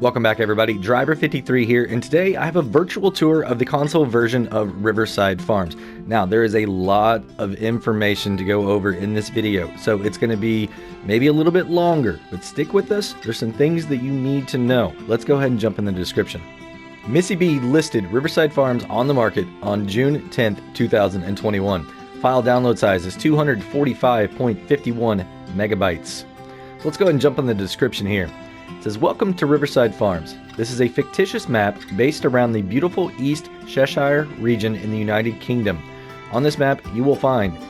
Welcome back everybody, Driver53 here, and today I have a virtual tour of the console version of Riverside Farms. Now there is a lot of information to go over in this video, so it's going to be maybe a little bit longer, but stick with us. There's some things that you need to know. Let's go ahead and jump in the description. MISSYB listed Riverside Farms on the market on June 10th, 2021. File download size is 245.51 megabytes. So let's go ahead and jump in the description here. It says, welcome to Riverside Farms. This is a fictitious map based around the beautiful East Cheshire region in the United Kingdom. On this map, you will find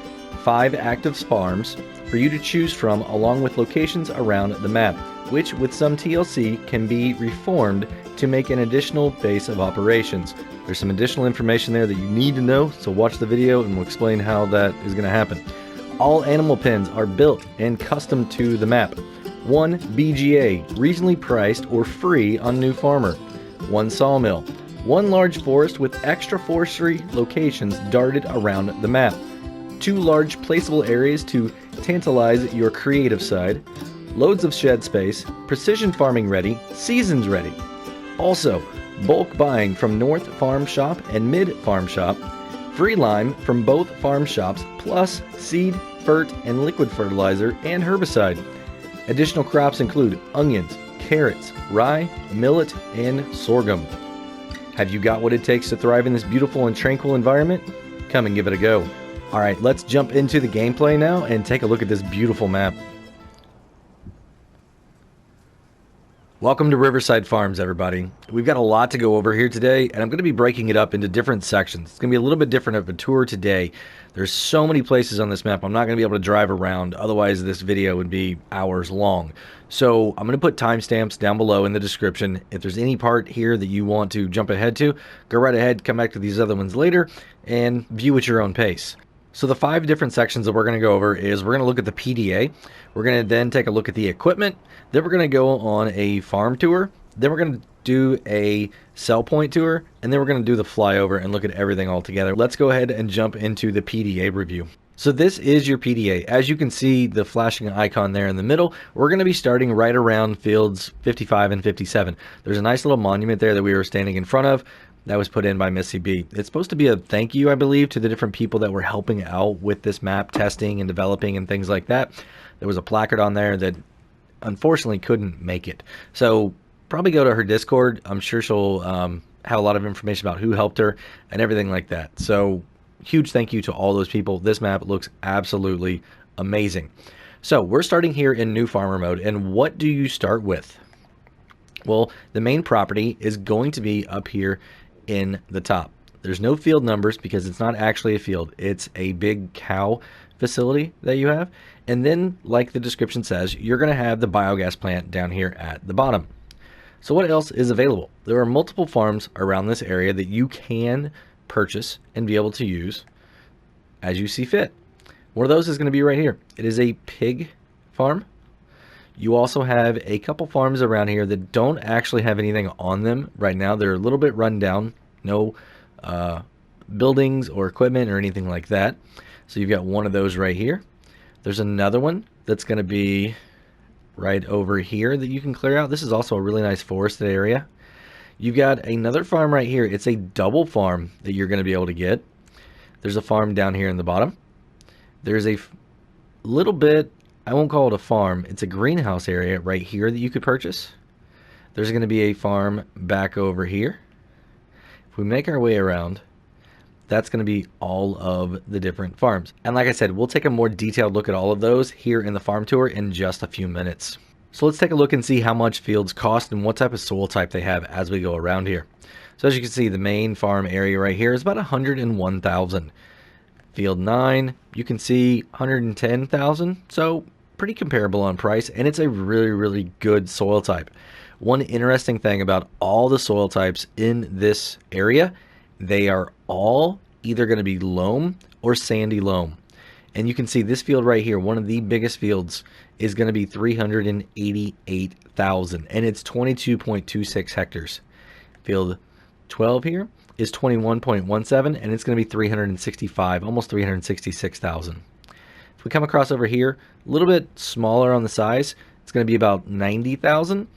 5 active farms for you to choose from, along with locations around the map, which with some TLC can be reformed to make an additional base of operations. There's some additional information there that you need to know, so watch the video and we'll explain how that is going to happen. All animal pens are built and custom to the map. 1 BGA, reasonably priced or free on new farmer. 1 sawmill. 1 large forest with extra forestry locations darted around the map. 2 large placeable areas to tantalize your creative side. Loads of shed space. Precision farming ready. Seasons ready. Also, bulk buying from North Farm Shop and Mid Farm Shop. Free lime from both farm shops, plus seed, fert, and liquid fertilizer and herbicide. Additional crops include onions, carrots, rye, millet, and sorghum. Have you got what it takes to thrive in this beautiful and tranquil environment? Come and give it a go. Alright, let's jump into the gameplay now and take a look at this beautiful map. Welcome to Riverside Farms, everybody. We've got a lot to go over here today, and I'm going to be breaking it up into different sections. It's going to be a little bit different of a tour today. There's so many places on this map, I'm not going to be able to drive around, otherwise this video would be hours long. So I'm going to put timestamps down below in the description. If there's any part here that you want to jump ahead to, go right ahead, come back to these other ones later, and view at your own pace. So the 5 different sections that we're going to go over is we're going to look at the PDA, we're going to then take a look at the equipment, then we're going to go on a farm tour, then we're going to do a sell point tour, and then we're going to do the flyover and look at everything all together. Let's go ahead and jump into the PDA review. So this is your PDA. As you can see the flashing icon there in the middle, we're going to be starting right around fields 55 and 57. There's a nice little monument there that we were standing in front of. That was put in by MISSYB. It's supposed to be a thank you, I believe, to the different people that were helping out with this map testing and developing and things like that. There was a placard on there that unfortunately couldn't make it. So probably go to her Discord. I'm sure she'll have a lot of information about who helped her and everything like that. So huge thank you to all those people. This map looks absolutely amazing. So we're starting here in new farmer mode. And what do you start with? Well, the main property is going to be up here in the top. There's no field numbers because it's not actually a field. It's a big cow facility that you have. And then, like the description says, you're going to have the biogas plant down here at the bottom. So what else is available? There are multiple farms around this area that you can purchase and be able to use as you see fit. One of those is going to be right here. It is a pig farm. You also have a couple farms around here that don't actually have anything on them right now. They're a little bit run down. No buildings or equipment or anything like that. So you've got one of those right here. There's another one that's going to be right over here that you can clear out. This is also a really nice forested area. You've got another farm right here. It's a double farm that you're going to be able to get. There's a farm down here in the bottom. There's a little bit, I won't call it a farm, it's a greenhouse area right here that you could purchase. There's going to be a farm back over here. If we make our way around, that's going to be all of the different farms. And like I said, we'll take a more detailed look at all of those here in the farm tour in just a few minutes. So let's take a look and see how much fields cost and what type of soil type they have as we go around here. So as you can see, the main farm area right here is about 101,000. Field 9, you can see 110,000, so pretty comparable on price, and it's a really good soil type. One interesting thing about all the soil types in this area, they are all either going to be loam or sandy loam. And you can see this field right here, one of the biggest fields, is going to be 388,000, and it's 22.26 hectares. Field 12 here is 21.17, and it's going to be 365, almost 366,000. If we come across over here, a little bit smaller on the size, it's going to be about 90,000,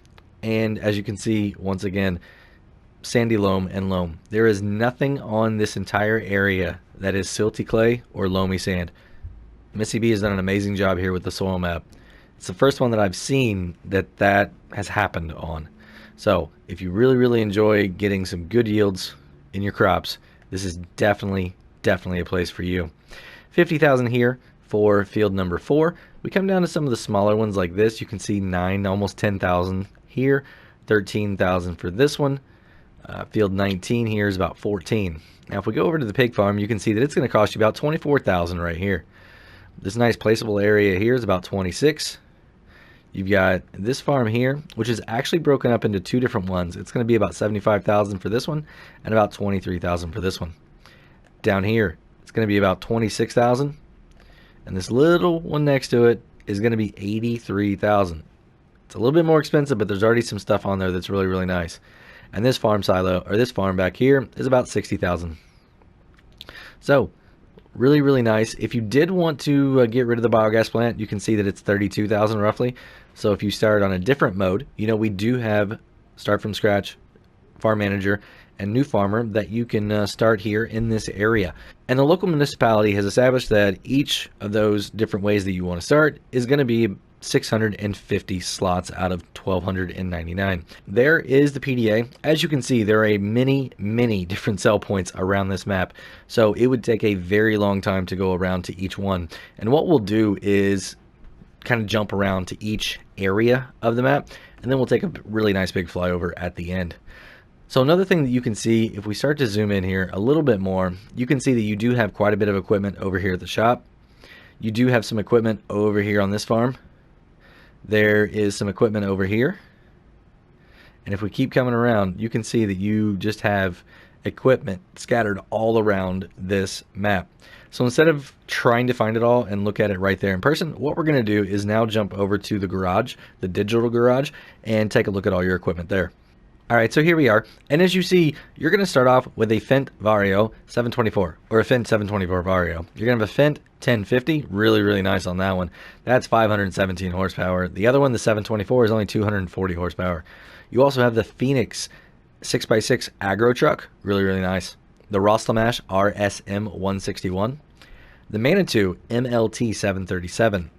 And as you can see, once again, sandy loam and loam. There is nothing on this entire area that is silty clay or loamy sand. MISSYB has done an amazing job here with the soil map. It's the first one that I've seen that has happened on. So if you really enjoy getting some good yields in your crops, this is definitely a place for you. 50,000 here for field number 4. We come down to some of the smaller ones like this. You can see 9, almost 10,000 here, 13,000 for this one. Field 19 here is about 14. Now if we go over to the pig farm, you can see that it's going to cost you about 24,000 right here. This nice placeable area here is about 26. You've got this farm here, which is actually broken up into 2 different ones. It's going to be about 75,000 for this one and about 23,000 for this one. Down here, it's going to be about 26,000, and this little one next to it is going to be 83,000. It's a little bit more expensive, but there's already some stuff on there that's really nice. And this farm silo, or this farm back here, is about 60,000. So really nice. If you did want to get rid of the biogas plant, you can see that it's 32,000 roughly. So if you start on a different mode, you know, we do have start from scratch, farm manager, and new farmer that you can start here in this area. And the local municipality has established that each of those different ways that you want to start is going to be 650 slots out of 1,299. There is the PDA. As you can see, there are many different sell points around this map, so it would take a very long time to go around to each one. And what we'll do is kind of jump around to each area of the map, and then we'll take a really nice big flyover at the end. So another thing that you can see, if we start to zoom in here a little bit more, you can see that you do have quite a bit of equipment over here at the shop. You do have some equipment over here on this farm. There is some equipment over here. And if we keep coming around, you can see that you just have equipment scattered all around this map. So instead of trying to find it all and look at it right there in person, what we're going to do is now jump over to the garage, the digital garage, and take a look at all your equipment there. All right, so here we are. And as you see, you're going to start off with a Fendt Vario 724 or a Fendt 724 Vario. You're going to have a Fendt 1050, really nice on that one. That's 517 horsepower. The other one, the 724, is only 240 horsepower. You also have the Phoenix 6x6 agro truck, really nice. The Rostamash RSM 161. The Manitou MLT 737.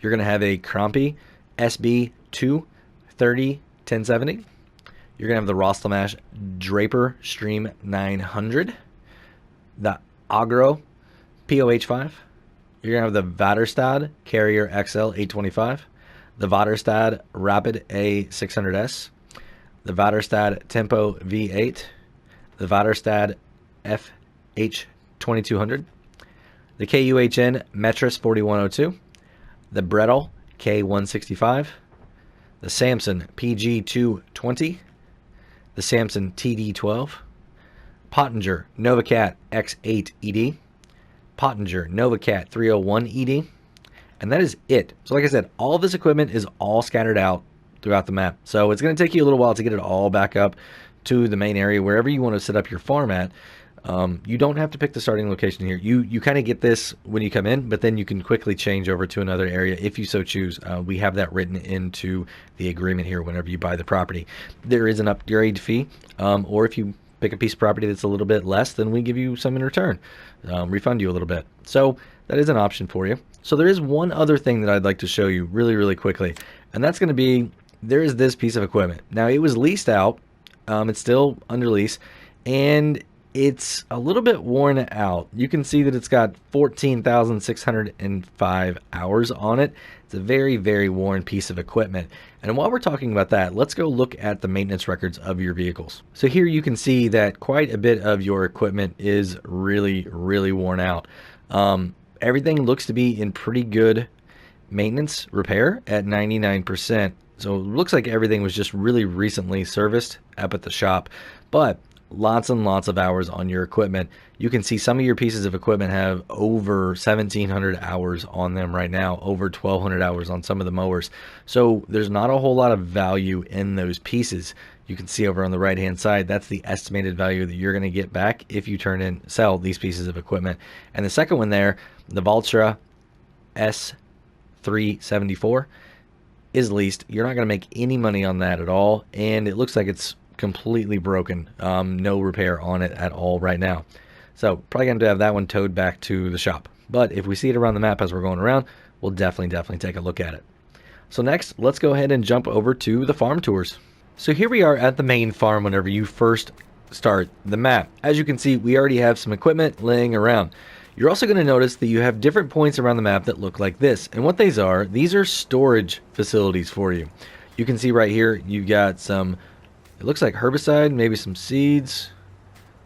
You're going to have a Crampy SB 230 1070. You're going to have the Rostamash Draper Stream 900, the Agro POH5. You're going to have the Vaterstad Carrier XL 825, the Vaterstad Rapid A600S, the Vaterstad Tempo V8, the Vaterstad FH2200, the KUHN Metris 4102, the Bredel K165, the Samson PG220, the Samson TD12, Pottinger Novacat X8 ED, Pottinger Novacat 301 ED, and that is it. So like I said, all of this equipment is all scattered out throughout the map. So it's going to take you a little while to get it all back up to the main area, wherever you want to set up your farm at. You don't have to pick the starting location here. You kind of get this when you come in, but then you can quickly change over to another area if you so choose. We have that written into the agreement here whenever you buy the property. There is an upgrade fee, or if you pick a piece of property that's a little bit less, then we give you some in return, refund you a little bit. So that is an option for you. So there is one other thing that I'd like to show you really quickly, and that's going to be, there is this piece of equipment. Now it was leased out. It's still under lease, and it's a little bit worn out. You can see that it's got 14,605 hours on it. It's a very worn piece of equipment. And while we're talking about that, let's go look at the maintenance records of your vehicles. So here you can see that quite a bit of your equipment is really worn out. Everything looks to be in pretty good maintenance repair at 99%. So it looks like everything was just really recently serviced up at the shop, but lots and lots of hours on your equipment. You can see some of your pieces of equipment have over 1,700 hours on them right now, over 1,200 hours on some of the mowers. So there's not a whole lot of value in those pieces. You can see over on the right hand side, that's the estimated value that you're going to get back if you sell these pieces of equipment. And the second one there, the Valtra S374, is leased. You're not going to make any money on that at all, and it looks like it's completely broken. No repair on it at all right now. So probably going to have that one towed back to the shop. But if we see it around the map as we're going around, we'll definitely take a look at it. So next, let's go ahead and jump over to the farm tours. So here we are at the main farm whenever you first start the map. As you can see, we already have some equipment laying around. You're also going to notice that you have different points around the map that look like this. And what these are storage facilities for you. You can see right here, you got some, it looks like herbicide, maybe some seeds,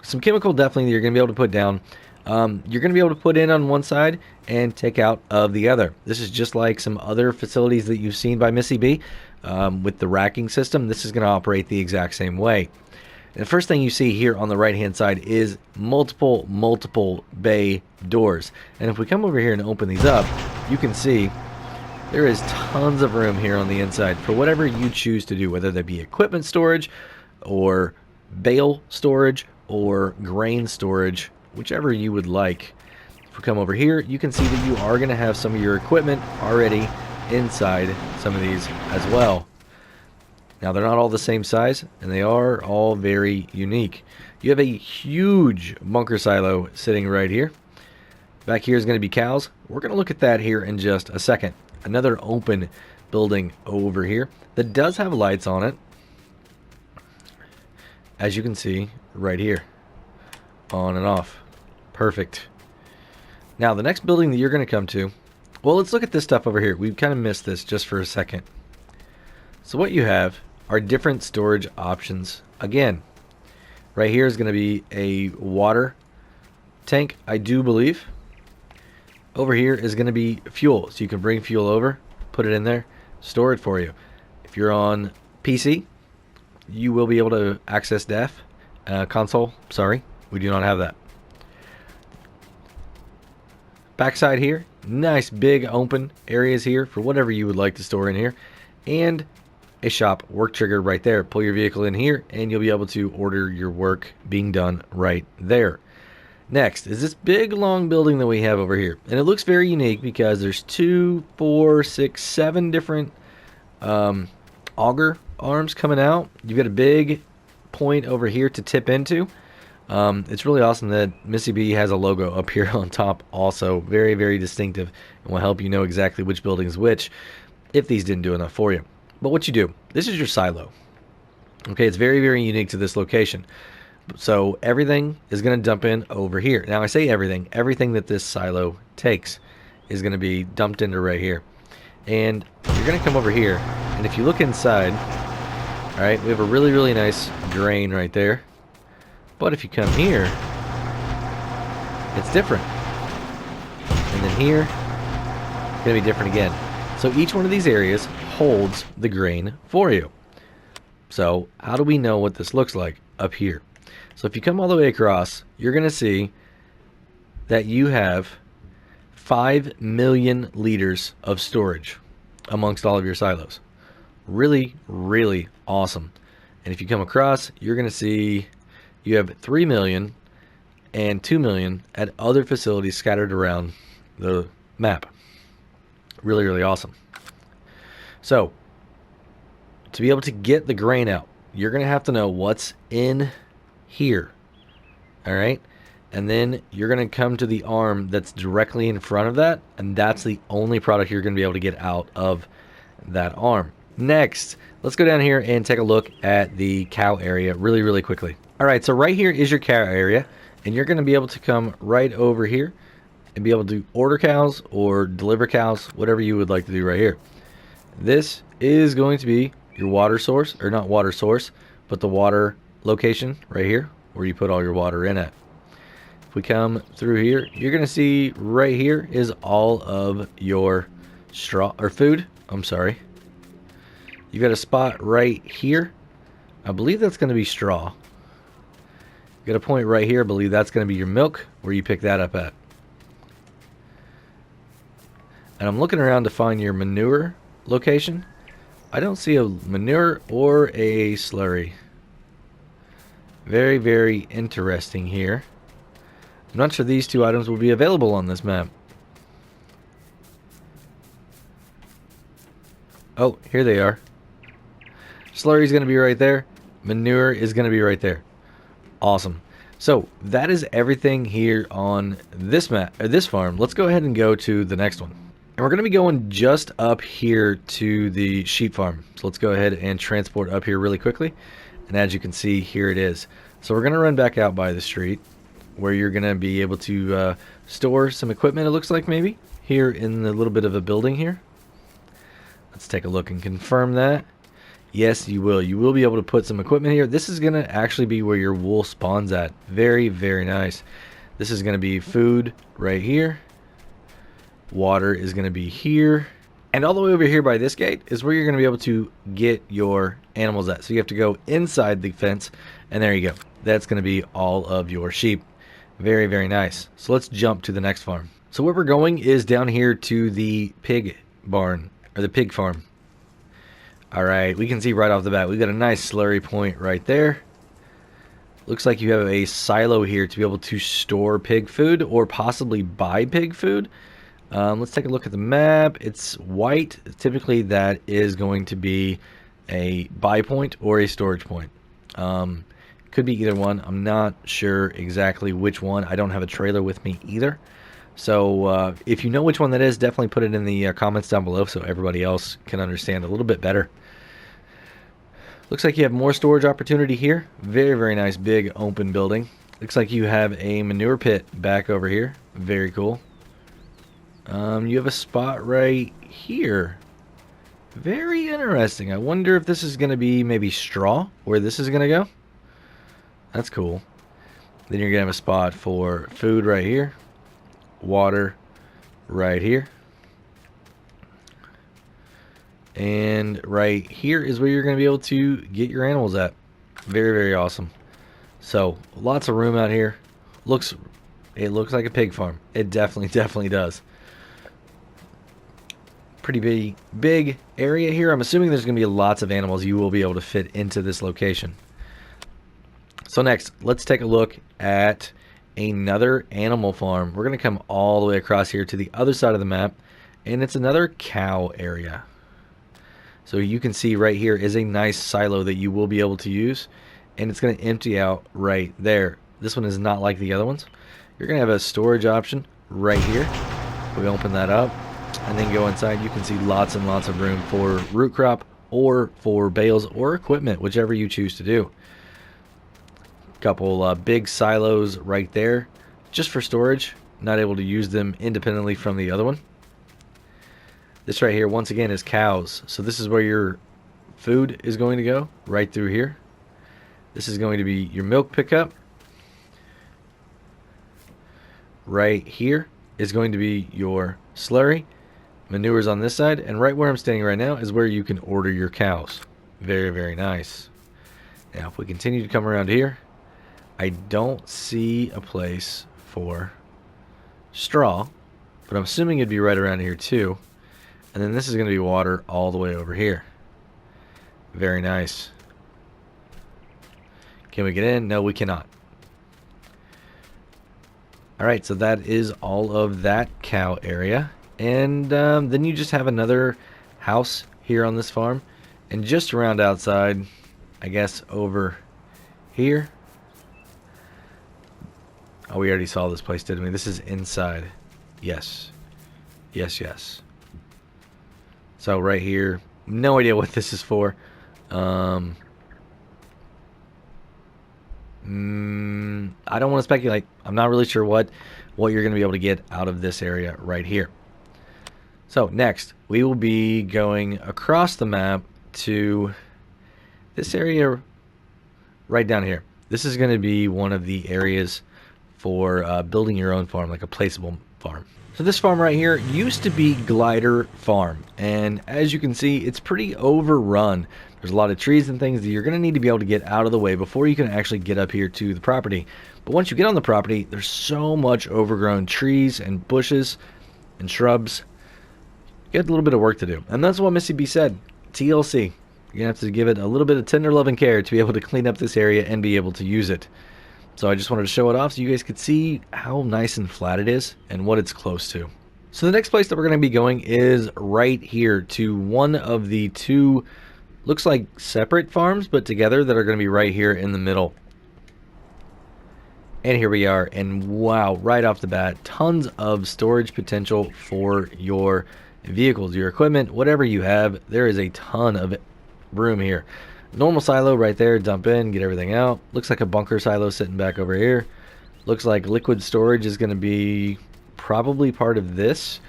some chemical definitely that you're going to be able to put down. You're going to be able to put in on one side and take out of the other. This is just like some other facilities that you've seen by MISSYB with the racking system. This is going to operate the exact same way. And the first thing you see here on the right hand side is multiple bay doors. And if we come over here and open these up, you can see there is tons of room here on the inside for whatever you choose to do, whether that be equipment storage or bale storage or grain storage, whichever you would like. If we come over here, you can see that you are going to have some of your equipment already inside some of these as well. Now, they're not all the same size, and they are all very unique. You have a huge bunker silo sitting right here. Back here is going to be cows. We're going to look at that here in just a second. Another open building over here that does have lights on it, as you can see right here. On and off. Perfect. Now, the next building that you're going to come to, well, let's look at this stuff over here. We've kind of missed this just for a second. So what you have are different storage options. Again, right here is going to be a water tank, I do believe. Over here is going to be fuel. So you can bring fuel over, put it in there, store it for you. If you're on PC, you will be able to access DEF console. Sorry, we do not have that. Backside here, nice big open areas here for whatever you would like to store in here. And a shop work trigger right there. Pull your vehicle in here and you'll be able to order your work being done right there. Next is this big long building that we have over here, and it looks very unique because there's 2, 4, 6, 7 different auger arms coming out. You've got a big point over here to tip into. It's really awesome that MISSYB has a logo up here on top also. Very distinctive, and will help you know exactly which building is which if these didn't do enough for you. But what you do, this is your silo. Okay, it's very unique to this location. So everything is going to dump in over here. Now I say everything that this silo takes is going to be dumped into right here. And you're going to come over here, and if you look inside, all right, we have a really nice drain right there. But if you come here, it's different. And then here, it's going to be different again. So each one of these areas holds the grain for you. So how do we know what this looks like up here? So if you come all the way across, you're going to see that you have 5 million liters of storage amongst all of your silos. Really awesome. And if you come across, you're going to see you have 3 million and 2 million at other facilities scattered around the map. Really awesome. So, to be able to get the grain out, you're going to have to know what's in here. All right? And then you're going to come to the arm that's directly in front of that, and that's the only product you're going to be able to get out of that arm. Next, let's go down here and take a look at the cow area really quickly. All right, so right here is your cow area, and you're going to be able to come right over here and be able to order cows or deliver cows, whatever you would like to do right here. This is going to be your water source, or not water source, but the water location right here where you put all your water in at. If we come through here, you're going to see right here is all of your straw or food. I'm sorry. You've got a spot right here. I believe that's going to be straw. You've got a point right here. I believe that's going to be your milk, where you pick that up at. And I'm looking around to find your manure location. I don't see a manure or a slurry. Very interesting here. I'm not sure these two items will be available on this map. Oh, here they are. Slurry is going to be right there. Manure is going to be right there. Awesome. So that is everything here on this map, or this farm. Let's go ahead and go to the next one. And we're going to be going just up here to the sheep farm. So let's go ahead and transport up here really quickly. And as you can see, here it is. So we're going to run back out by the street where you're going to be able to store some equipment, it looks like maybe, here in the little bit of a building here. Let's take a look and confirm that. Yes, you will. You will be able to put some equipment here. This is going to actually be where your wool spawns at. Very, very nice. This is going to be food right here. Water is going to be here. And all the way over here by this gate is where you're going to be able to get your animals at. So you have to go inside the fence, and there you go. That's going to be all of your sheep. Very, very nice. So let's jump to the next farm. So where we're going is down here to the pig barn, or the pig farm. Alright, we can see right off the bat, we've got a nice slurry point right there. Looks like you have a silo here to be able to store pig food or possibly buy pig food. Let's take a look at the map. It's white. Typically that is going to be a buy point or a storage point. Could be either one. I'm not sure exactly which one. I don't have a trailer with me either. So if you know which one that is, definitely put it in the comments down below so everybody else can understand a little bit better. Looks like you have more storage opportunity here. Very, very nice big open building. Looks like you have a manure pit back over here. Very cool. You have a spot right here. Very interesting. I wonder if this is going to be maybe straw, where this is going to go. That's cool. Then you're going to have a spot for food right here. Water right here. And right here is where you're going to be able to get your animals at. Very, very awesome. So, lots of room out here. It looks like a pig farm. It definitely does. Pretty big area here. I'm assuming there's going to be lots of animals you will be able to fit into this location. So next, let's take a look at another animal farm. We're going to come all the way across here to the other side of the map, and it's another cow area. So you can see right here is a nice silo that you will be able to use, and it's going to empty out right there. This one is not like the other ones. You're going to have a storage option right here. We open that up and then go inside. You can see lots and lots of room for root crop or for bales or equipment, whichever you choose to do. Couple big silos right there just for storage. Not able to use them independently from the other one. This right here, once again, is cows. So this is where your food is going to go, right through here. This is going to be your milk pickup. Right here is going to be your slurry. Manure's on this side. And right where I'm standing right now is where you can order your cows. Very, very nice. Now, if we continue to come around here, I don't see a place for straw, but I'm assuming it'd be right around here too. And then this is going to be water all the way over here. Very nice. Can we get in? No, we cannot. Alright, so that is all of that cow area. And then you just have another house here on this farm. And just around outside, I guess over here. Oh, we already saw this place, didn't we? This is inside. Yes. Yes. So right here, no idea what this is for. I don't want to speculate. I'm not really sure what you're going to be able to get out of this area right here. So next, we will be going across the map to this area right down here. This is going to be one of the areas for building your own farm, like a placeable farm. So this farm right here used to be Glider Farm, and as you can see, it's pretty overrun. There's a lot of trees and things that you're going to need to be able to get out of the way before you can actually get up here to the property. But once you get on the property, there's so much overgrown trees and bushes and shrubs. You got a little bit of work to do, and that's what MISSYB said. TLC. You're going to have to give it a little bit of tender love and care to be able to clean up this area and be able to use it. So I just wanted to show it off so you guys could see how nice and flat it is and what it's close to. So the next place that we're going to be going is right here to one of the two, looks like separate farms, but together, that are going to be right here in the middle. And here we are, and wow, right off the bat, tons of storage potential for your vehicles, your equipment, whatever you have. There is a ton of room here. Normal silo right there, dump in, get everything out. Looks like a bunker silo sitting back over here. Looks like liquid storage is going to be probably part of this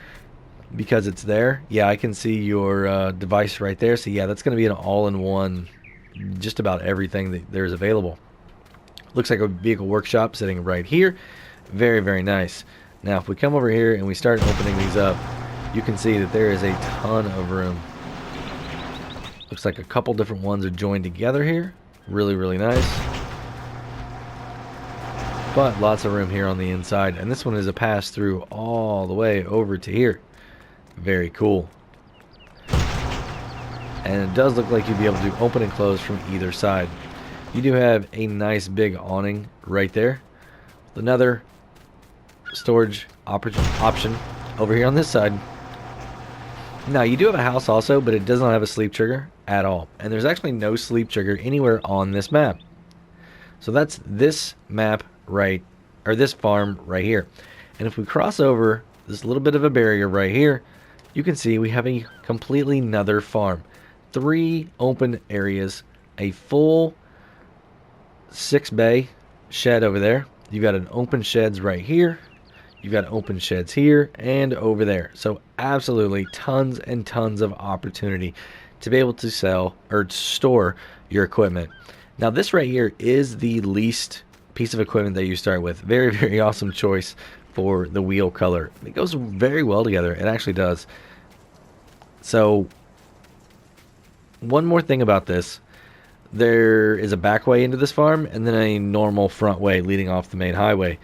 because it's there. Yeah, I can see your device right there. So yeah, that's going to be an all-in-one, just about everything that there's available. Looks like a vehicle workshop sitting right here. Very, very nice. Now, if we come over here and we start opening these up, you can see that there is a ton of room. Looks like a couple different ones are joined together here. Really, really nice. But lots of room here on the inside. And this one is a pass through all the way over to here. Very cool. And it does look like you'd be able to open and close from either side. You do have a nice big awning right there. Another storage option over here on this side. Now, you do have a house also, but it does not have a sleep trigger at all. And there's actually no sleep trigger anywhere on this map. So that's this map right, or this farm right here. And if we cross over this little bit of a barrier right here, you can see we have a completely another farm. 3 open areas, a full 6-bay shed over there. You've got an open sheds right here. You've got open sheds here and over there. So absolutely tons and tons of opportunity to be able to sell or store your equipment. Now this right here is the least piece of equipment that you start with. Very, very awesome choice for the wheel color. It goes very well together. It actually does. So one more thing about this. There is a back way into this farm and then a normal front way leading off the main highway.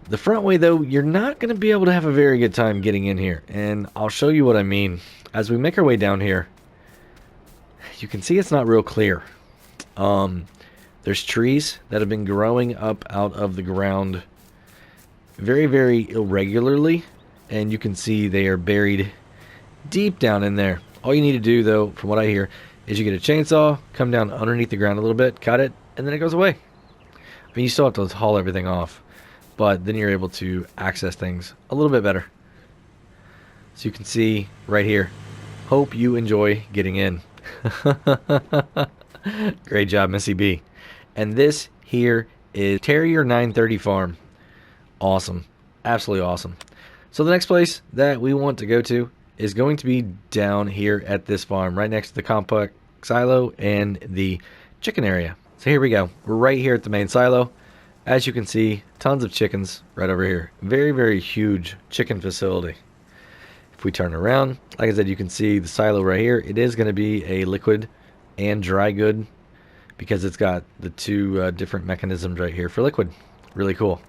The front way, though, you're not going to be able to have a very good time getting in here. And I'll show you what I mean. As we make our way down here, you can see it's not real clear. There's trees that have been growing up out of the ground very, very irregularly. And you can see they are buried deep down in there. All you need to do, though, from what I hear, is you get a chainsaw, come down underneath the ground a little bit, cut it, and then it goes away. I mean, you still have to haul everything off, but then you're able to access things a little bit better. So you can see right here. Hope you enjoy getting in. Great job, MISSYB. And this here is Terrier 930 Farm. Awesome. Absolutely awesome. So the next place that we want to go to is going to be down here at this farm, right next to the compact silo and the chicken area. So here we go. We're right here at the main silo. As you can see, tons of chickens right over here. Very, very huge chicken facility. If we turn around, like I said, you can see the silo right here. It is going to be a liquid and dry good because it's got the two different mechanisms right here for liquid. Really cool.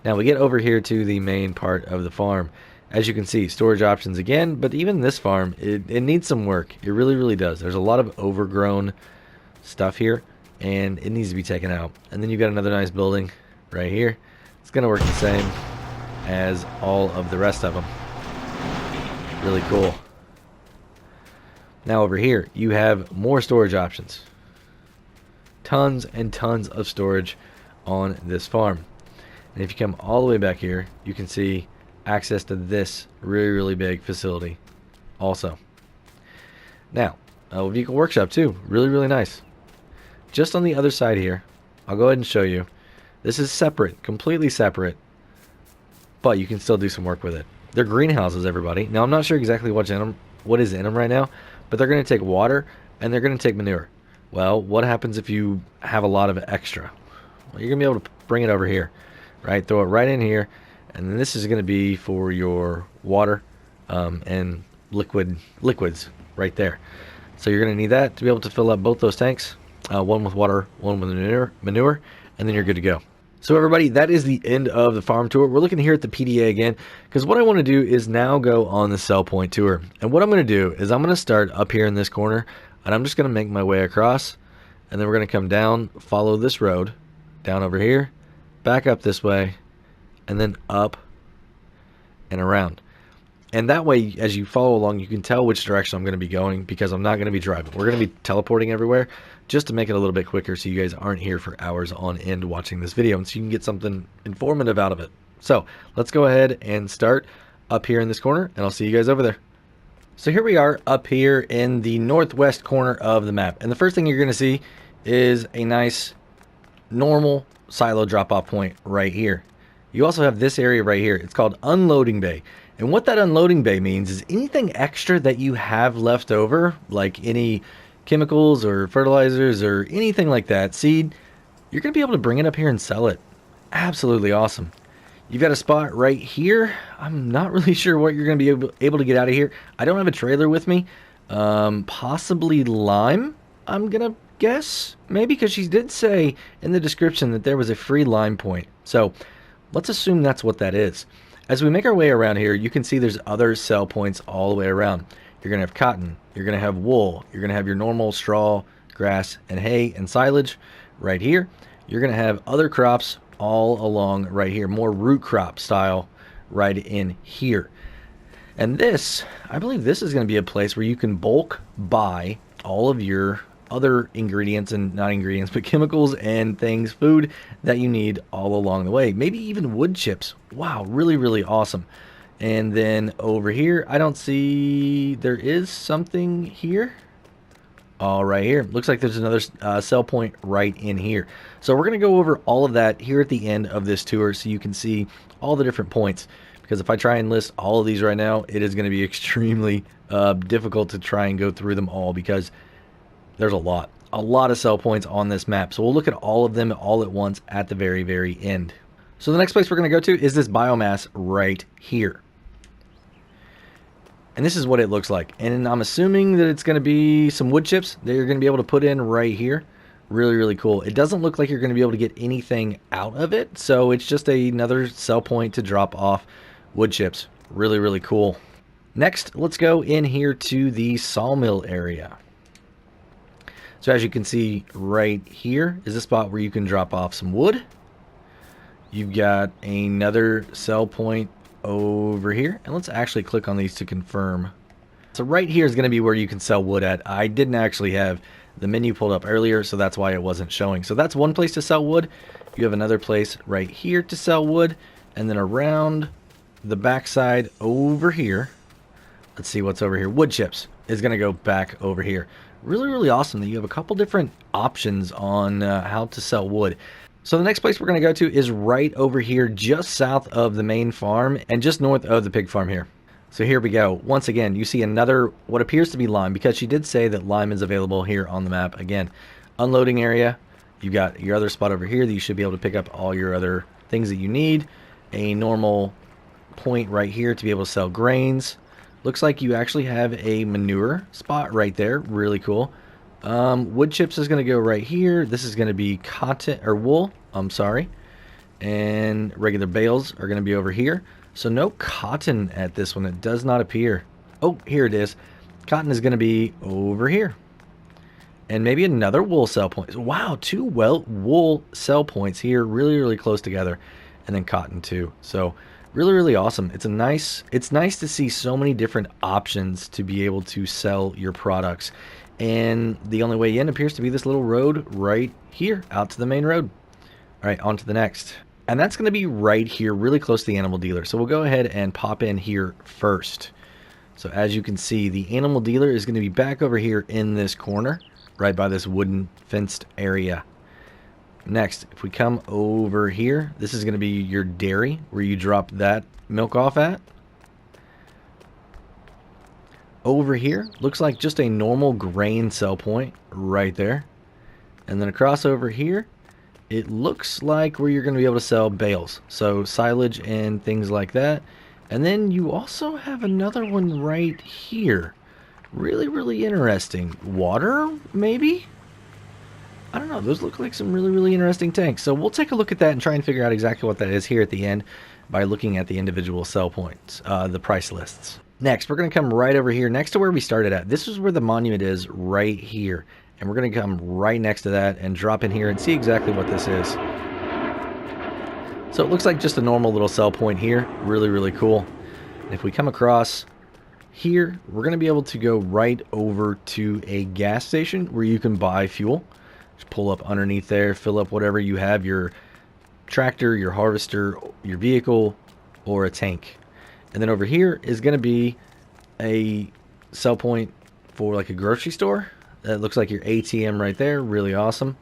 Now we get over here to the main part of the farm. As you can see, storage options again, but even this farm, it needs some work. It really, really does. There's a lot of overgrown stuff here, and it needs to be taken out. And then you've got another nice building right here. It's going to work the same as all of the rest of them. Really cool. Now over here, you have more storage options. Tons and tons of storage on this farm. And if you come all the way back here, you can see access to this really, really big facility also. Now, a vehicle workshop too. Really, really nice. Just on the other side here, I'll go ahead and show you. This is separate, completely separate, but you can still do some work with it. They're greenhouses, everybody. Now, I'm not sure exactly what is in them right now, but they're going to take water and they're going to take manure. Well, what happens if you have a lot of extra? Well, you're going to be able to bring it over here, right? Throw it right in here. And then this is going to be for your water and liquids right there. So you're going to need that to be able to fill up both those tanks. One with water, one with manure, and then you're good to go. So everybody, that is the end of the farm tour. We're looking here at the PDA again, because what I want to do is now go on the sell point tour. And what I'm going to do is I'm going to start up here in this corner, and I'm just going to make my way across, and then we're going to come down, follow this road, down over here, back up this way, and then up and around. And that way, as you follow along, you can tell which direction I'm going to be going because I'm not going to be driving. We're going to be teleporting everywhere just to make it a little bit quicker so you guys aren't here for hours on end watching this video and so you can get something informative out of it. So let's go ahead and start up here in this corner, and I'll see you guys over there. So here we are up here in the northwest corner of the map. And the first thing you're going to see is a nice normal silo drop-off point right here. You also have this area right here. It's called Unloading Bay. And what that unloading bay means is anything extra that you have left over, like any chemicals or fertilizers or anything like that, seed, you're going to be able to bring it up here and sell it. Absolutely awesome. You've got a spot right here. I'm not really sure what you're going to be able to get out of here. I don't have a trailer with me. Possibly lime, I'm going to guess. Maybe, because she did say in the description that there was a free lime point. So let's assume that's what that is. As we make our way around here, you can see there's other sell points all the way around. You're going to have cotton, you're going to have wool, you're going to have your normal straw, grass, and hay and silage right here. You're going to have other crops all along right here, more root crop style right in here. And this, I believe this is going to be a place where you can bulk buy all of your other ingredients, and not ingredients, but chemicals and things, food that you need all along the way. Maybe even wood chips. Wow, really, really awesome. And then over here, I don't see, there is something here. All right, here. Looks like there's another sell point right in here. So we're going to go over all of that here at the end of this tour so you can see all the different points. Because if I try and list all of these right now, it is going to be extremely difficult to try and go through them all because there's a lot of sell points on this map. So we'll look at all of them all at once at the very, very end. So the next place we're going to go to is this biomass right here. And this is what it looks like. And I'm assuming that it's going to be some wood chips that you're going to be able to put in right here. Really, really cool. It doesn't look like you're going to be able to get anything out of it. So it's just another sell point to drop off wood chips. Really, really cool. Next, let's go in here to the sawmill area. So as you can see right here is a spot where you can drop off some wood. You've got another sell point over here. And let's actually click on these to confirm. So right here is going to be where you can sell wood at. I didn't actually have the menu pulled up earlier, so that's why it wasn't showing. So that's one place to sell wood. You have another place right here to sell wood. And then around the backside over here, let's see what's over here. Wood chips is going to go back over here. Really, really awesome that you have a couple different options on how to sell wood. So the next place we're going to go to is right over here, just south of the main farm and just north of the pig farm here. So here we go. Once again, you see another, what appears to be lime, because she did say that lime is available here on the map. Again, unloading area. You've got your other spot over here that you should be able to pick up all your other things that you need. A normal point right here to be able to sell grains. Looks like you actually have a manure spot right there. Really cool. Wood chips is going to go right here. This is going to be cotton or wool. I'm sorry. And regular bales are going to be over here. So no cotton at this one. It does not appear. Oh, here it is. Cotton is going to be over here. And maybe another wool sell point. Wow, two wool sell points here. Really, really close together. And then cotton too. So really, really awesome. It's nice to see so many different options to be able to sell your products. And the only way in appears to be this little road right here out to the main road. All right, on to the next. And that's going to be right here, really close to the animal dealer. So we'll go ahead and pop in here first. So as you can see, the animal dealer is going to be back over here in this corner, right by this wooden fenced area. Next, if we come over here, this is going to be your dairy where you drop that milk off at. Over here, looks like just a normal grain sell point right there. And then across over here, it looks like where you're going to be able to sell bales. So silage and things like that. And then you also have another one right here. Really, really interesting. Water, maybe? I don't know. Those look like some really, really interesting tanks. So we'll take a look at that and try and figure out exactly what that is here at the end by looking at the individual sell points, the price lists. Next, we're going to come right over here next to where we started at. This is where the monument is right here. And we're going to come right next to that and drop in here and see exactly what this is. So it looks like just a normal little sell point here. Really, really cool. If we come across here, we're going to be able to go right over to a gas station where you can buy fuel. Just pull up underneath there, fill up whatever you have, your tractor, your harvester, your vehicle, or a tank. And then over here is going to be a sell point for like a grocery store. That looks like your ATM right there. Really awesome.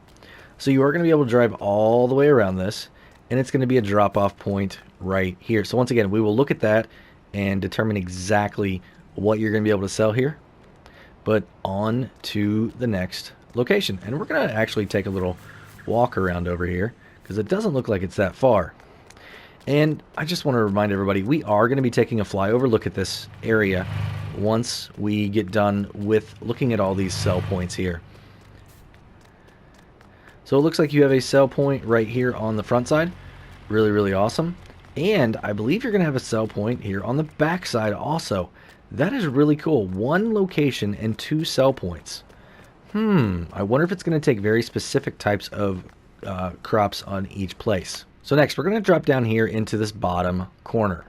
So you are going to be able to drive all the way around this, and it's going to be a drop-off point right here. So once again, we will look at that and determine exactly what you're going to be able to sell here. But on to the next location. And we're going to actually take a little walk around over here because it doesn't look like it's that far. And I just want to remind everybody, we are going to be taking a flyover look at this area once we get done with looking at all these sell points here. So it looks like you have a sell point right here on the front side. Really, really awesome. And I believe you're going to have a sell point here on the back side also. That is really cool. One location and two sell points. I wonder if it's going to take very specific types of crops on each place. So next, we're going to drop down here into this bottom corner.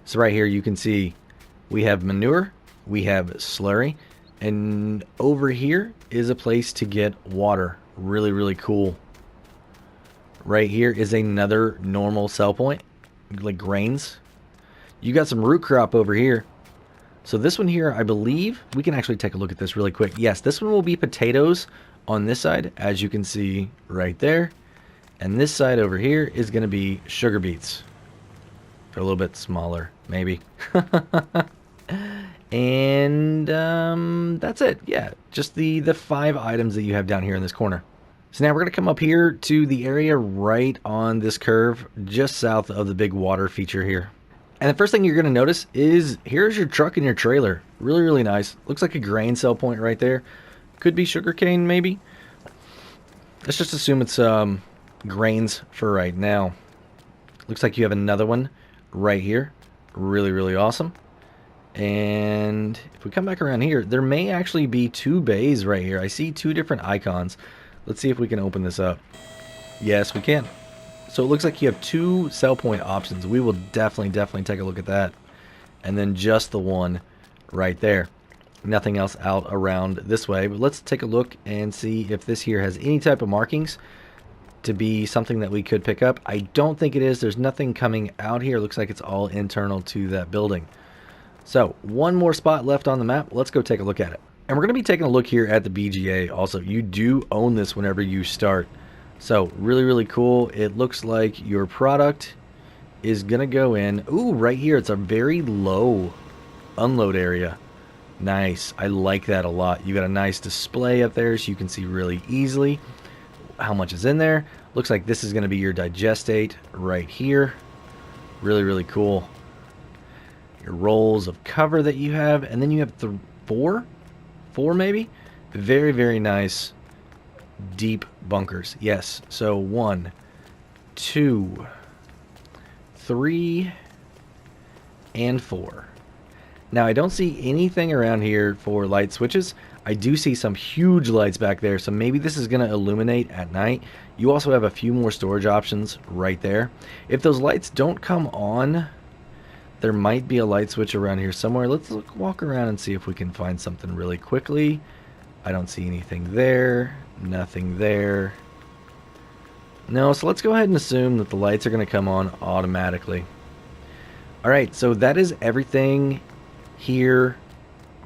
So right here you can see we have manure, we have slurry, and over here is a place to get water. Really, really cool. Right here is another normal sell point, like grains. You got some root crop over here. So this one here, I believe, we can actually take a look at this really quick. Yes, this one will be potatoes on this side, as you can see right there. And this side over here is going to be sugar beets. They're a little bit smaller, maybe. And that's it. Yeah, just the 5 items that you have down here in this corner. So now we're going to come up here to the area right on this curve, just south of the big water feature here. And the first thing you're going to notice is here's your truck and your trailer. Really, really nice. Looks like a grain sell point right there. Could be sugarcane, maybe. Let's just assume it's grains for right now. Looks like you have another one right here. Really, really awesome. And if we come back around here, there may actually be 2 bays right here. I see 2 different icons. Let's see if we can open this up. Yes, we can. So it looks like you have 2 sell point options. We will definitely take a look at that. And then just the one right there. Nothing else out around this way. But let's take a look and see if this here has any type of markings to be something that we could pick up. I don't think it is. There's nothing coming out here. It looks like it's all internal to that building. So one more spot left on the map. Let's go take a look at it. And we're going to be taking a look here at the BGA also. You do own this whenever you start. So really, really cool. It looks like your product is going to go in. Ooh, right here. It's a very low unload area. Nice. I like that a lot. You got a nice display up there so you can see really easily how much is in there. Looks like this is going to be your digestate right here. Really, really cool. Your rolls of cover that you have. And then you have four maybe? Very, very nice deep bunkers. Yes. So 1, 2, 3, and 4. Now I don't see anything around here for light switches. I do see some huge lights back there, so maybe this is going to illuminate at night. You also have a few more storage options right there. If those lights don't come on, there might be a light switch around here somewhere. Let's walk around and see if we can find something really quickly. I don't see anything there. Nothing there. No, so let's go ahead and assume that the lights are going to come on automatically. Alright, so that is everything here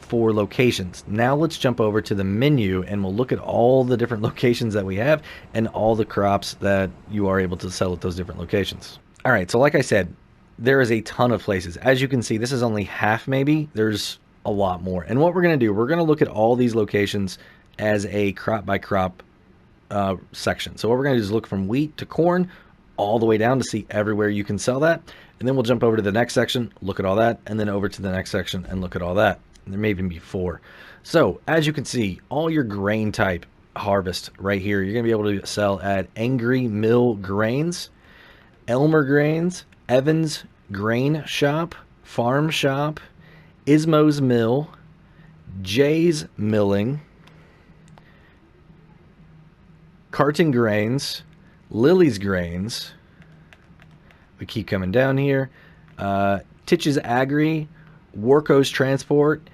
for locations. Now let's jump over to the menu and we'll look at all the different locations that we have and all the crops that you are able to sell at those different locations. Alright, so like I said, there is a ton of places. As you can see, this is only half maybe. There's a lot more. And what we're going to do, we're going to look at all these locations as a crop by crop section. So what we're going to do is look from wheat to corn all the way down to see everywhere you can sell that. And then we'll jump over to the next section, look at all that, and then over to the next section and look at all that. And there may even be 4. So as you can see, all your grain type harvest right here, you're going to be able to sell at Angry Mill Grains, Elmer Grains, Evans Grain Shop, Farm Shop, Ismo's Mill, Jay's Milling, Carton Grains, Lily's Grains. We keep coming down here. Titch's Agri, Warco's Transport,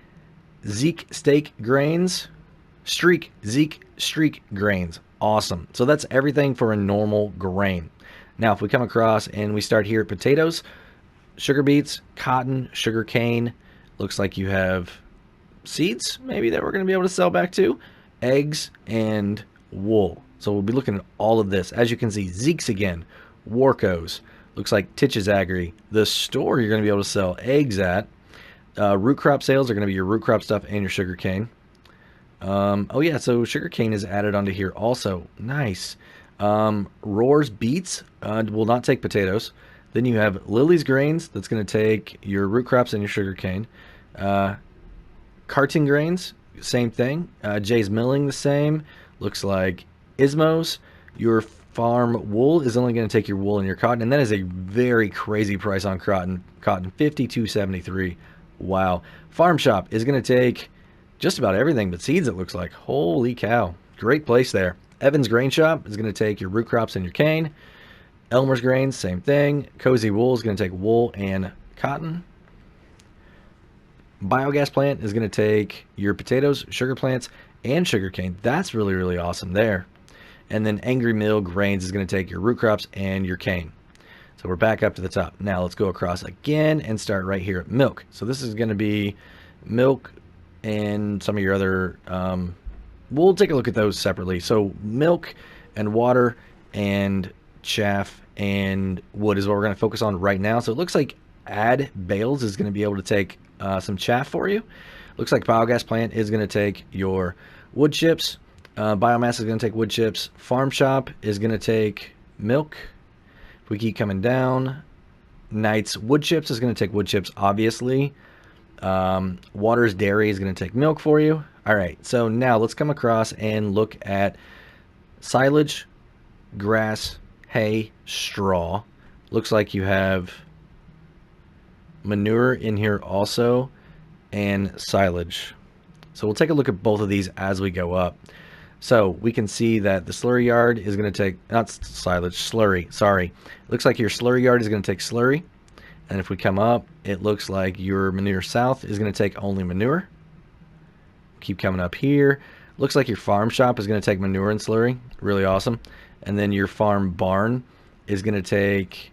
Zeke Steak Grains, Zeke Streak Grains. Awesome. So that's everything for a normal grain. Now, if we come across and we start here at potatoes, sugar beets, cotton, sugar cane, looks like you have seeds maybe that we're going to be able to sell back to, eggs, and wool. So we'll be looking at all of this. As you can see, Zeke's again, Warco's, looks like Titch's Agri, the store you're going to be able to sell eggs at. Root crop sales are going to be your root crop stuff and your sugar cane. Oh yeah, so sugar cane is added onto here also. Nice. Roar's beets will not take potatoes. Then you have Lily's grains. That's going to take your root crops and your sugar cane. Carton grains, same thing. Jay's milling, the same. Looks like Ismo's. Your farm wool is only going to take your wool and your cotton, and that is a very crazy price on cotton. Cotton $52.73. Wow. Farm shop is going to take just about everything but seeds, it looks like. Holy cow. Great place there. Evans Grain Shop is going to take your root crops and your cane. Elmer's Grains, same thing. Cozy Wool is going to take wool and cotton. Biogas Plant is going to take your potatoes, sugar plants, and sugar cane. That's really, really awesome there. And then Angry Mill Grains is going to take your root crops and your cane. So we're back up to the top. Now let's go across again and start right here at milk. So this is going to be milk and some of your other, we'll take a look at those separately. So milk and water and chaff and wood is what we're going to focus on right now. So it looks like Add Bales is going to be able to take some chaff for you. Looks like Biogas Plant is going to take your wood chips. Biomass is going to take wood chips. Farm Shop is going to take milk. If we keep coming down, Knight's Wood Chips is going to take wood chips, obviously. Waters Dairy is going to take milk for you. All right, so now let's come across and look at silage, grass, hay, straw. Looks like you have manure in here also, and silage. So we'll take a look at both of these as we go up. So we can see that the slurry yard is going to take, not silage, slurry, sorry. Looks like your slurry yard is going to take slurry. And if we come up, it looks like your manure south is going to take only manure. Keep coming up here. Looks like your farm shop is going to take manure and slurry. Really awesome. And then your farm barn is going to take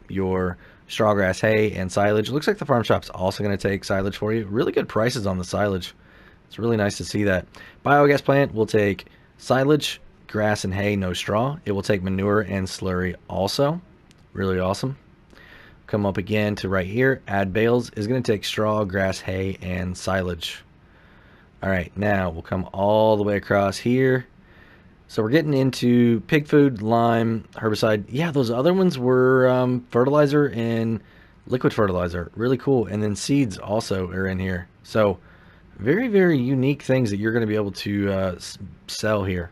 your straw grass, hay, and silage. Looks like the farm shop's also going to take silage for you. Really good prices on the silage. It's really nice to see that. Biogas plant will take silage, grass, and hay, no straw. It will take manure and slurry also. Really awesome. Come up again to right here. Add Bales is going to take straw, grass, hay, and silage. All right, now we'll come all the way across here. So we're getting into pig food, lime, herbicide. Yeah, those other ones were fertilizer and liquid fertilizer. Really cool. And then seeds also are in here. So very, very unique things that you're going to be able to sell here.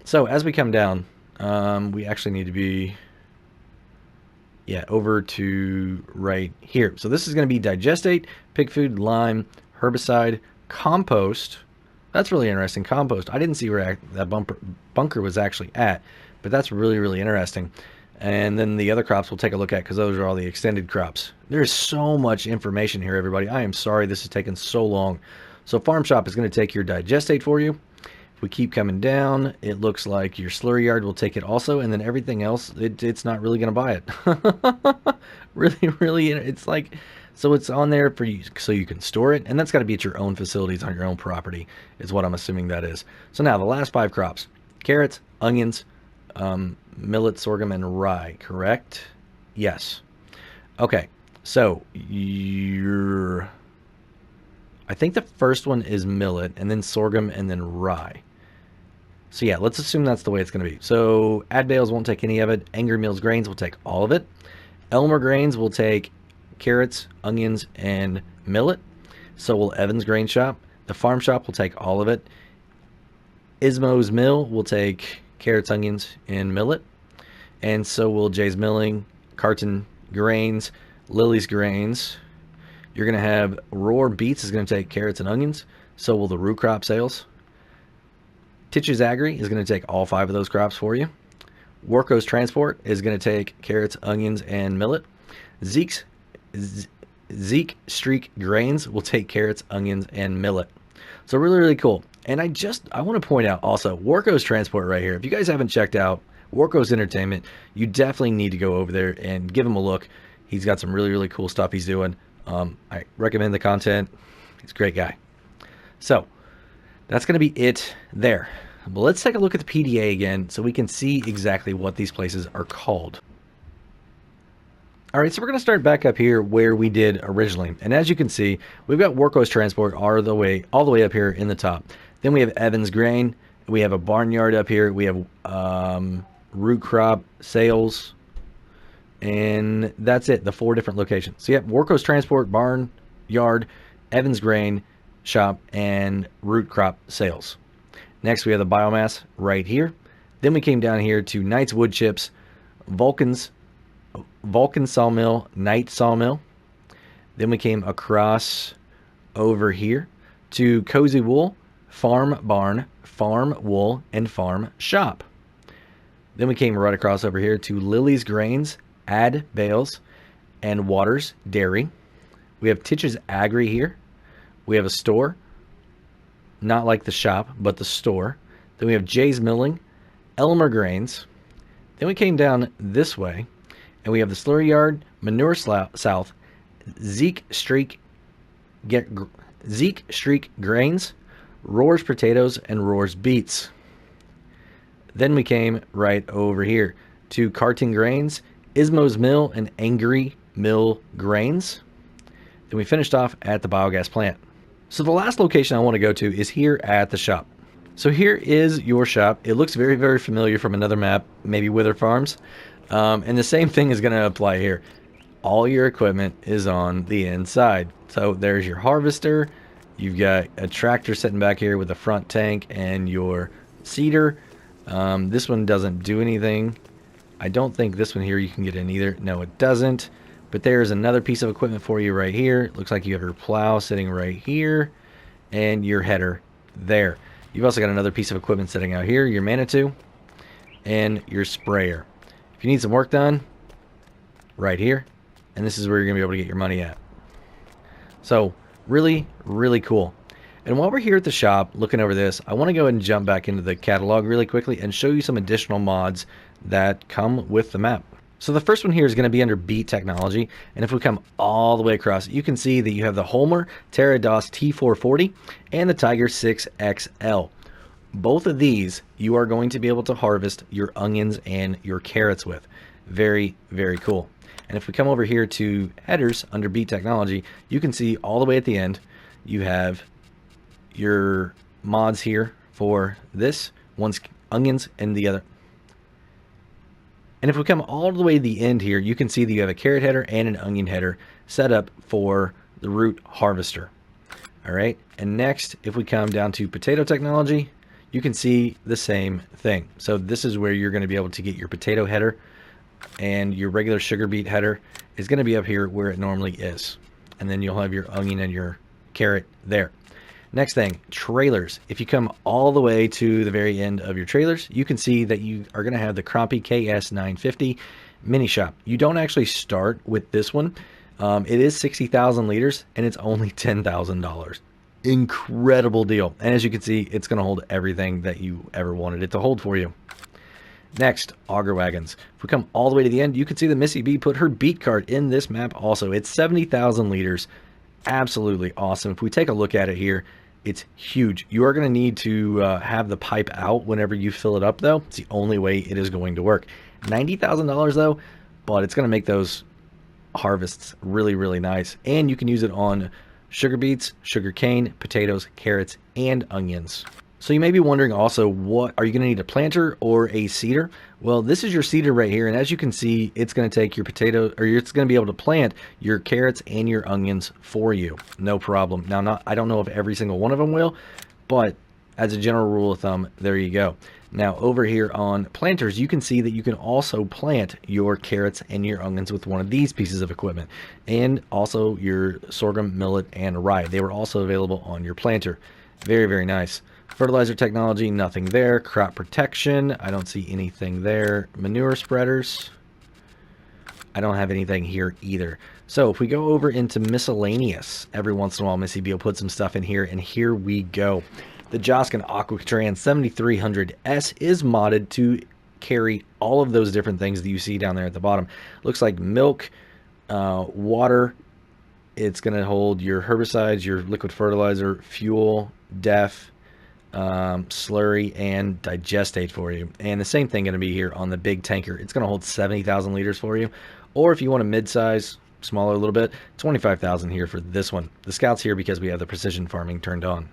So as we come down, we actually need to be, over to right here. So this is going to be digestate, pig food, lime, herbicide, compost. That's really interesting. Compost. I didn't see where that bunker was actually at, but that's really, really interesting. And then the other crops we'll take a look at because those are all the extended crops. There is so much information here, everybody. I am sorry this has taken so long. So Farm Shop is going to take your digestate for you. If we keep coming down, it looks like your slurry yard will take it also, and then everything else, it's not really going to buy it. Really, really, it's like... So it's on there for you so you can store it, and that's got to be at your own facilities on your own property is what I'm assuming that is. So now the last 5 crops: carrots, onions, millet, sorghum, and rye, correct? Yes. Okay, so I think the first one is millet, and then sorghum, and then rye. So yeah, let's assume that's the way it's going to be. So Ad Bales won't take any of it. Angry Mills Grains will take all of it. Elmer Grains will take carrots, onions, and millet. So will Evans Grain Shop. The Farm Shop will take all of it. Ismo's Mill will take carrots, onions, and millet. And so will Jay's Milling, Carton Grains, Lily's Grains. You're going to have Roar Beets is going to take carrots and onions. So will the root crop sales. Titch's Agri is going to take all 5 of those crops for you. Warco's Transport is going to take carrots, onions, and millet. Zeke's Zeke Streak grains will take carrots, onions, and millet. So really, really cool. And I want to point out also Warco's Transport right here. If you guys haven't checked out Warco's Entertainment, you definitely need to go over there and give him a look. He's got some really, really cool stuff he's doing. I recommend the content. He's a great guy. So that's going to be it there. But let's take a look at the PDA again so we can see exactly what these places are called. All right, so we're going to start back up here where we did originally. And as you can see, we've got Warco's Transport all the way up here in the top. Then we have Evans Grain. We have a barnyard up here. We have root crop sales. And that's it, the 4 different locations. So, yeah, Warco's Transport, barnyard, Evans Grain shop, and root crop sales. Next, we have the biomass right here. Then we came down here to Knight's Wood Chips, Vulcan Sawmill, Knight Sawmill. Then we came across over here to Cozy Wool, Farm Barn, Farm Wool, and Farm Shop. Then we came right across over here to Lily's Grains, Ad Bales, and Waters Dairy. We have Titch's Agri here. We have a store, not like the shop, but the store. Then we have Jay's Milling, Elmer Grains. Then we came down this way, and we have the Slurry Yard, Manure South, Zeke Streak Grains, Roar's Potatoes, and Roar's Beets. Then we came right over here to Carton Grains, Ismo's Mill, and Angry Mill Grains. Then we finished off at the biogas plant. So the last location I want to go to is here at the shop. So here is your shop. It looks very, very familiar from another map, maybe Wither Farms. And the same thing is going to apply here. All your equipment is on the inside. So there's your harvester. You've got a tractor sitting back here with a front tank and your seeder. This one doesn't do anything. I don't think this one here you can get in either. No, it doesn't. But there's another piece of equipment for you right here. Looks like you have your plow sitting right here and your header there. You've also got another piece of equipment sitting out here, your Manitou and your sprayer. If you need some work done, right here. And this is where you're going to be able to get your money at. So really, really cool. And while we're here at the shop looking over this, I want to go ahead and jump back into the catalog really quickly and show you some additional mods that come with the map. So the first one here is going to be under Beat Technology, and if we come all the way across, you can see that you have the Homer Terrados T440 and the Tiger 6XL. Both of these you are going to be able to harvest your onions and your carrots with. Very, very cool. And if we come over here to headers under Beat Technology, you can see all the way at the end, you have your mods here for this. One's onions and the other. And if we come all the way to the end here, you can see that you have a carrot header and an onion header set up for the root harvester. All right. And next, if we come down to potato technology, you can see the same thing. So this is where you're going to be able to get your potato header, and your regular sugar beet header is going to be up here where it normally is. And then you'll have your onion and your carrot there. Next thing, trailers. If you come all the way to the very end of your trailers, you can see that you are going to have the Crappie KS950 mini shop. You don't actually start with this one. It is 60,000 liters and it's only $10,000. Incredible deal. And as you can see, it's going to hold everything that you ever wanted it to hold for you. Next, auger wagons. If we come all the way to the end, you can see the MISSYB put her beet cart in this map also. It's 70,000 liters. Absolutely awesome. If we take a look at it here, it's huge. You are going to need to have the pipe out whenever you fill it up, though. It's the only way it is going to work. $90,000, though, but it's going to make those harvests really, really nice. And you can use it on sugar beets, sugar cane, potatoes, carrots, and onions. So you may be wondering also, what are you going to need, a planter or a seeder? Well, this is your seeder right here, and as you can see, it's going to take your potato, or it's going to be able to plant your carrots and your onions for you. No problem. Now, I don't know if every single one of them will, but as a general rule of thumb, there you go. Now, over here on planters, you can see that you can also plant your carrots and your onions with one of these pieces of equipment, and also your sorghum, millet, and rye. They were also available on your planter. Very, very nice. Fertilizer technology, nothing there. Crop protection, I don't see anything there. Manure spreaders, I don't have anything here either. So if we go over into miscellaneous, every once in a while MISSYB will put some stuff in here, and here we go. The Joskin Aquatran 7300S is modded to carry all of those different things that you see down there at the bottom. Looks like milk, water. It's going to hold your herbicides, your liquid fertilizer, fuel, DEF, slurry, and digestate for you. And the same thing going to be here on the big tanker. It's going to hold 70,000 liters for you. Or if you want a mid-size, smaller a little bit, 25,000 here for this one. The Scout's here because we have the precision farming turned on.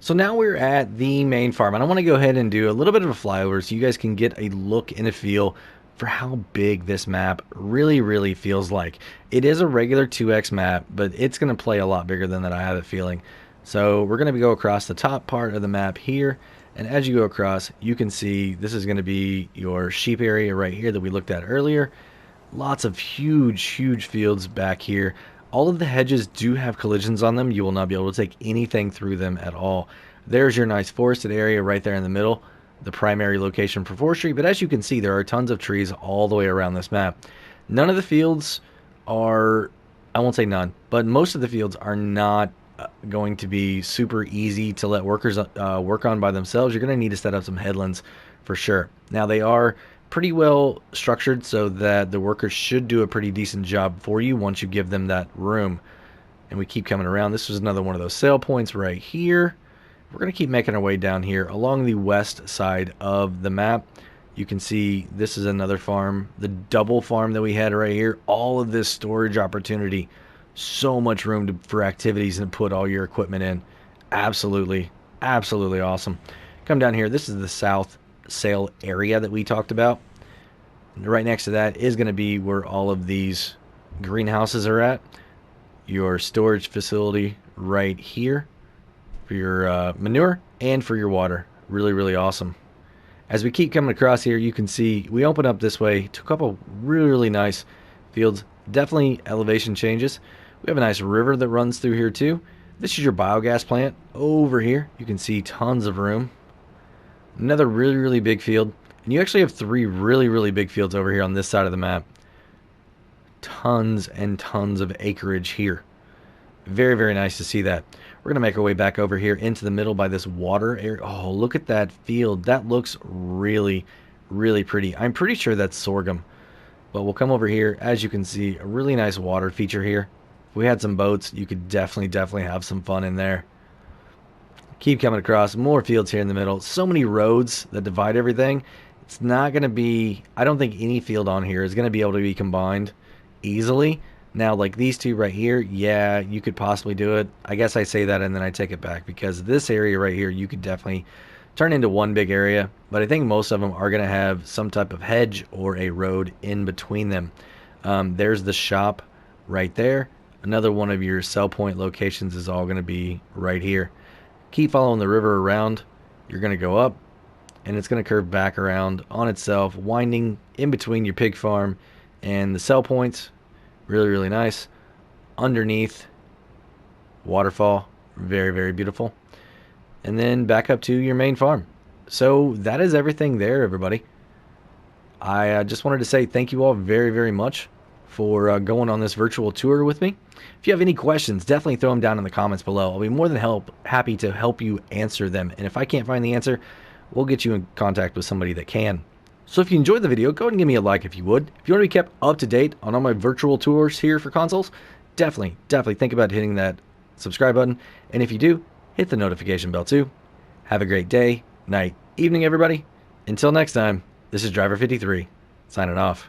So now we're at the main farm, and I want to go ahead and do a little bit of a flyover so you guys can get a look and a feel for how big this map really feels like. It is a regular 2x map, but it's going to play a lot bigger than that, I have a feeling. So we're going to go across the top part of the map here, and as you go across, you can see this is going to be your sheep area right here that we looked at earlier. Lots of huge fields back here. All of the hedges do have collisions on them. You will not be able to take anything through them at all. There's your nice forested area right there in the middle, the primary location for forestry. But as you can see, there are tons of trees all the way around this map. None of the fields are, I won't say none, but most of the fields are not going to be super easy to let workers work on by themselves. You're going to need to set up some headlands for sure. Now they are pretty well structured so that the workers should do a pretty decent job for you once you give them that room. And we keep coming around. This is another one of those sale points right here. We're going to keep making our way down here along the west side of the map. You can see this is another farm, the double farm that we had right here. All of this storage opportunity, so much room for activities and put all your equipment in. Absolutely awesome. Come down here. This is the south sale area that we talked about. Right next to that is going to be where all of these greenhouses are at. Your storage facility right here for your manure and for your water. Really awesome. As we keep coming across here, you can see we open up this way to a couple really nice fields. Definitely elevation changes. We have a nice river that runs through here too. This is your biogas plant over here. You can see tons of room. Another really big field. And you actually have three really big fields over here on this side of the map. Tons and tons of acreage here. Very nice to see that. We're going to make our way back over here into the middle by this water area. Oh, look at that field. That looks really pretty. I'm pretty sure that's sorghum. But we'll come over here. As you can see, a really nice water feature here. If we had some boats, you could definitely have some fun in there. Keep coming across, more fields here in the middle. So many roads that divide everything. It's not going to be, I don't think any field on here is going to be able to be combined easily. Now, like these two right here, yeah, you could possibly do it. I guess I say that and then I take it back, because this area right here, you could definitely turn into one big area. But I think most of them are going to have some type of hedge or a road in between them. There's the shop right there. Another one of your sell point locations is all going to be right here. Keep following the river around. You're going to go up, and it's going to curve back around on itself, winding in between your pig farm and the sell points. Really nice. Underneath, waterfall. Very beautiful. And then back up to your main farm. So that is everything there, everybody. I just wanted to say thank you all very much for going on this virtual tour with me. If you have any questions, definitely throw them down in the comments below. I'll be more than happy to help you answer them. And if I can't find the answer, we'll get you in contact with somebody that can. So if you enjoyed the video, go ahead and give me a like if you would. If you want to be kept up to date on all my virtual tours here for consoles, definitely think about hitting that subscribe button. And if you do, hit the notification bell too. Have a great day, night, evening, everybody. Until next time, this is Driver 53, signing off.